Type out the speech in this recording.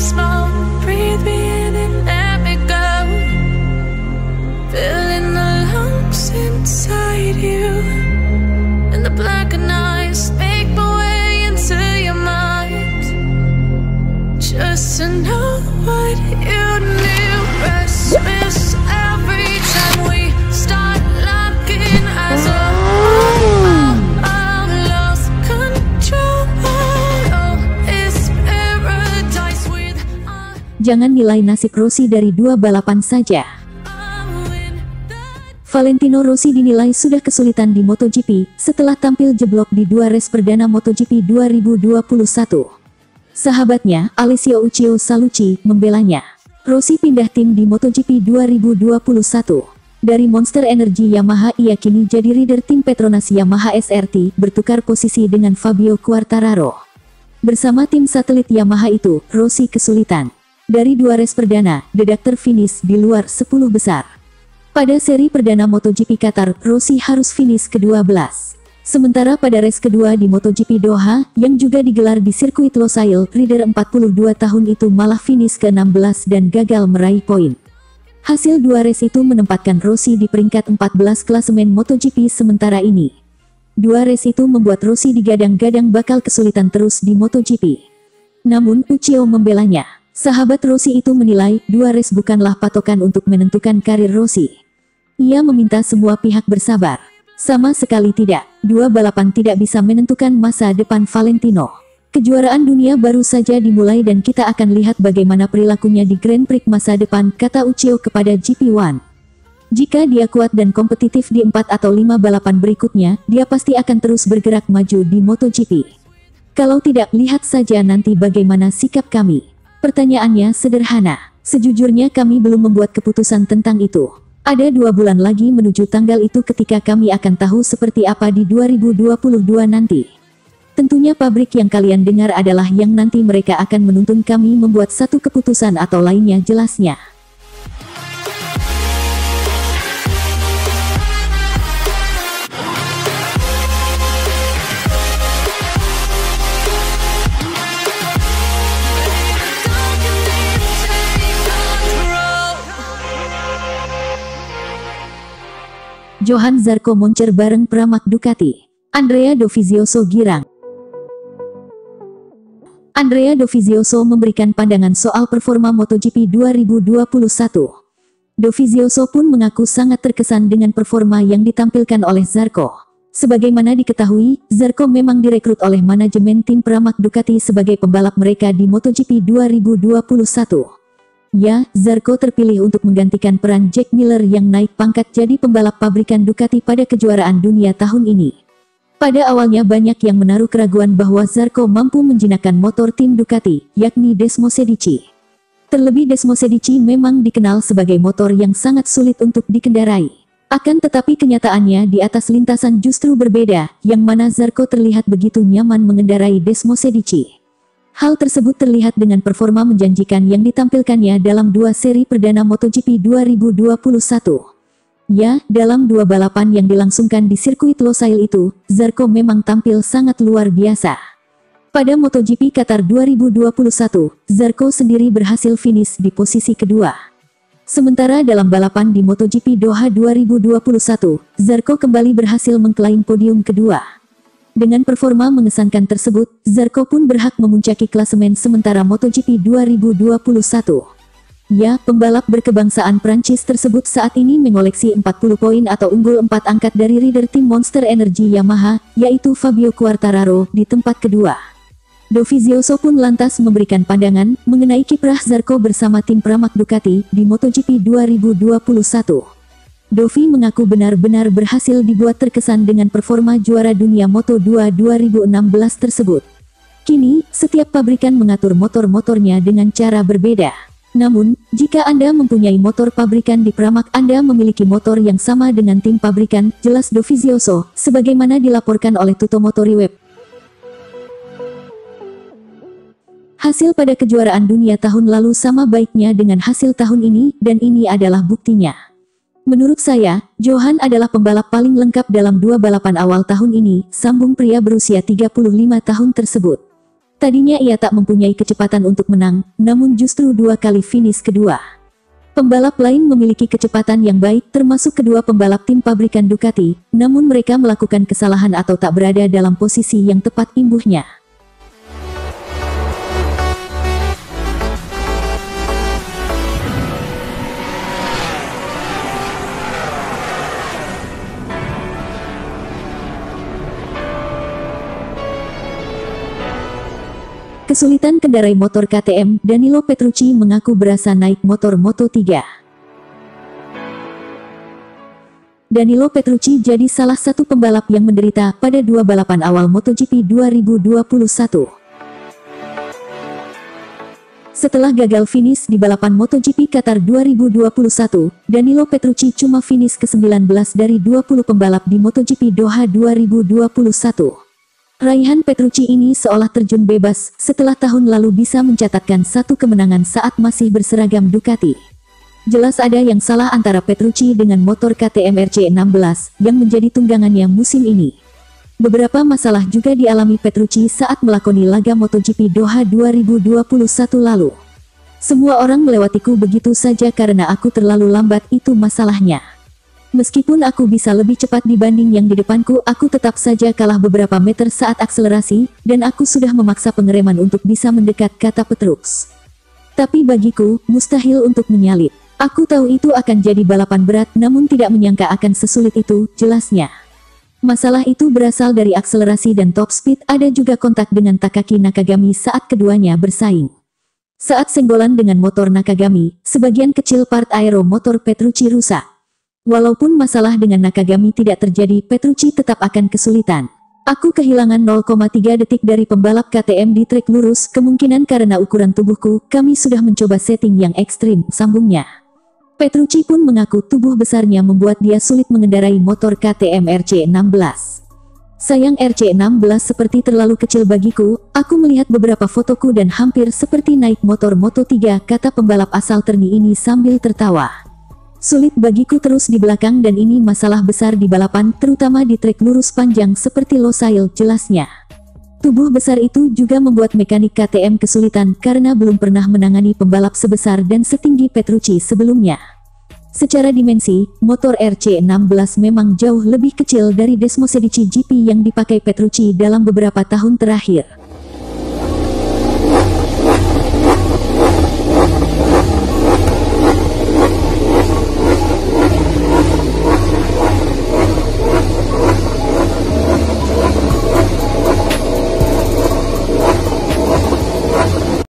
smoke, breathe me in and let me go. Filling the lungs inside you, and the blackened eyes make my way into your mind. Just to know what you knew. Restless every time we start locking eyes. Lost control. Oh, it's paradise with us. Jangan nilai nasib Rossi dari 2 balapan saja. Valentino Rossi dinilai sudah kesulitan di MotoGP setelah tampil jeblok di 2 race perdana MotoGP 2021. Sahabatnya, Alessio Uccio Salucci, membelanya. Rossi pindah tim di MotoGP 2021. Dari Monster Energy Yamaha ia kini jadi rider tim Petronas Yamaha SRT, bertukar posisi dengan Fabio Quartararo. Bersama tim satelit Yamaha itu, Rossi kesulitan. Dari 2 race perdana, The Doctor finish di luar 10 besar. Pada seri perdana MotoGP Qatar, Rossi harus finish ke-12. Sementara pada race kedua di MotoGP Doha, yang juga digelar di sirkuit Losail, rider 42 tahun itu malah finish ke-16 dan gagal meraih poin. Hasil 2 race itu menempatkan Rossi di peringkat 14 klasemen MotoGP sementara ini. 2 race itu membuat Rossi digadang-gadang bakal kesulitan terus di MotoGP. Namun, Uccio membelanya. Sahabat Rossi itu menilai, 2 race bukanlah patokan untuk menentukan karir Rossi. Ia meminta semua pihak bersabar. Sama sekali tidak, 2 balapan tidak bisa menentukan masa depan Valentino. Kejuaraan dunia baru saja dimulai dan kita akan lihat bagaimana perilakunya di Grand Prix masa depan, kata Uccio kepada GP1. Jika dia kuat dan kompetitif di 4 atau 5 balapan berikutnya, dia pasti akan terus bergerak maju di MotoGP. Kalau tidak, lihat saja nanti bagaimana sikap kami. Pertanyaannya sederhana. Sejujurnya kami belum membuat keputusan tentang itu. Ada 2 bulan lagi menuju tanggal itu ketika kami akan tahu seperti apa di 2022 nanti. Tentunya pabrik yang kalian dengar adalah yang nanti mereka akan menuntun kami membuat satu keputusan atau lainnya, jelasnya. Johann Zarco moncer bareng Pramac Ducati. Andrea Dovizioso girang. Andrea Dovizioso memberikan pandangan soal performa MotoGP 2021. Dovizioso pun mengaku sangat terkesan dengan performa yang ditampilkan oleh Zarco. Sebagaimana diketahui, Zarco memang direkrut oleh manajemen tim Pramac Ducati sebagai pembalap mereka di MotoGP 2021. Ya, Zarco terpilih untuk menggantikan peran Jack Miller yang naik pangkat jadi pembalap pabrikan Ducati pada kejuaraan dunia tahun ini. Pada awalnya banyak yang menaruh keraguan bahwa Zarco mampu menjinakkan motor tim Ducati, yakni Desmosedici. Terlebih Desmosedici memang dikenal sebagai motor yang sangat sulit untuk dikendarai. Akan tetapi kenyataannya di atas lintasan justru berbeda, yang mana Zarco terlihat begitu nyaman mengendarai Desmosedici. Hal tersebut terlihat dengan performa menjanjikan yang ditampilkannya dalam 2 seri perdana MotoGP 2021. Ya, dalam 2 balapan yang dilangsungkan di sirkuit Losail itu, Zarco memang tampil sangat luar biasa. Pada MotoGP Qatar 2021, Zarco sendiri berhasil finish di posisi kedua. Sementara dalam balapan di MotoGP Doha 2021, Zarco kembali berhasil mengklaim podium kedua. Dengan performa mengesankan tersebut, Zarco pun berhak memuncaki klasemen sementara MotoGP 2021. Ya, pembalap berkebangsaan Prancis tersebut saat ini mengoleksi 40 poin atau unggul 4 angkat dari rider tim Monster Energy Yamaha, yaitu Fabio Quartararo, di tempat kedua. Dovizioso pun lantas memberikan pandangan mengenai kiprah Zarco bersama tim Pramac Ducati di MotoGP 2021. Dovi mengaku benar-benar berhasil dibuat terkesan dengan performa juara dunia Moto2 2016 tersebut. Kini, setiap pabrikan mengatur motor-motornya dengan cara berbeda. Namun, jika Anda mempunyai motor pabrikan di Pramac, Anda memiliki motor yang sama dengan tim pabrikan, jelas Dovizioso, sebagaimana dilaporkan oleh Tuttomotori Web. Hasil pada kejuaraan dunia tahun lalu sama baiknya dengan hasil tahun ini, dan ini adalah buktinya. Menurut saya, Johann adalah pembalap paling lengkap dalam 2 balapan awal tahun ini, sambung pria berusia 35 tahun tersebut. Tadinya ia tak mempunyai kecepatan untuk menang, namun justru 2 kali finish kedua. Pembalap lain memiliki kecepatan yang baik, termasuk kedua pembalap tim pabrikan Ducati, namun mereka melakukan kesalahan atau tak berada dalam posisi yang tepat imbuhnya. Kesulitan kendarai motor KTM, Danilo Petrucci mengaku berasa naik motor Moto3. Danilo Petrucci jadi salah satu pembalap yang menderita pada 2 balapan awal MotoGP 2021. Setelah gagal finish di balapan MotoGP Qatar 2021, Danilo Petrucci cuma finish ke-19 dari 20 pembalap di MotoGP Doha 2021. Raihan Petrucci ini seolah terjun bebas setelah tahun lalu bisa mencatatkan 1 kemenangan saat masih berseragam Ducati. Jelas ada yang salah antara Petrucci dengan motor KTM RC16 yang menjadi tunggangannya musim ini. Beberapa masalah juga dialami Petrucci saat melakoni laga MotoGP Doha 2021 lalu. Semua orang melewatiku begitu saja karena aku terlalu lambat, itu masalahnya. Meskipun aku bisa lebih cepat dibanding yang di depanku, aku tetap saja kalah beberapa meter saat akselerasi, dan aku sudah memaksa pengereman untuk bisa mendekat, kata Petrux. Tapi bagiku, mustahil untuk menyalip. Aku tahu itu akan jadi balapan berat, namun tidak menyangka akan sesulit itu, jelasnya. Masalah itu berasal dari akselerasi dan top speed, ada juga kontak dengan Takaki Nakagami saat keduanya bersaing. Saat senggolan dengan motor Nakagami, sebagian kecil part aero motor Petrucci rusak. Walaupun masalah dengan Nakagami tidak terjadi, Petrucci tetap akan kesulitan. Aku kehilangan 0,3 detik dari pembalap KTM di trek lurus, kemungkinan karena ukuran tubuhku, kami sudah mencoba setting yang ekstrim, sambungnya. Petrucci pun mengaku tubuh besarnya membuat dia sulit mengendarai motor KTM RC16. Sayang RC16 seperti terlalu kecil bagiku, aku melihat beberapa fotoku dan hampir seperti naik motor Moto3, kata pembalap asal Terni ini sambil tertawa. Sulit bagiku terus di belakang dan ini masalah besar di balapan, terutama di trek lurus panjang seperti Losail, jelasnya. Tubuh besar itu juga membuat mekanik KTM kesulitan karena belum pernah menangani pembalap sebesar dan setinggi Petrucci sebelumnya. Secara dimensi, motor RC16 memang jauh lebih kecil dari Desmosedici GP yang dipakai Petrucci dalam beberapa tahun terakhir.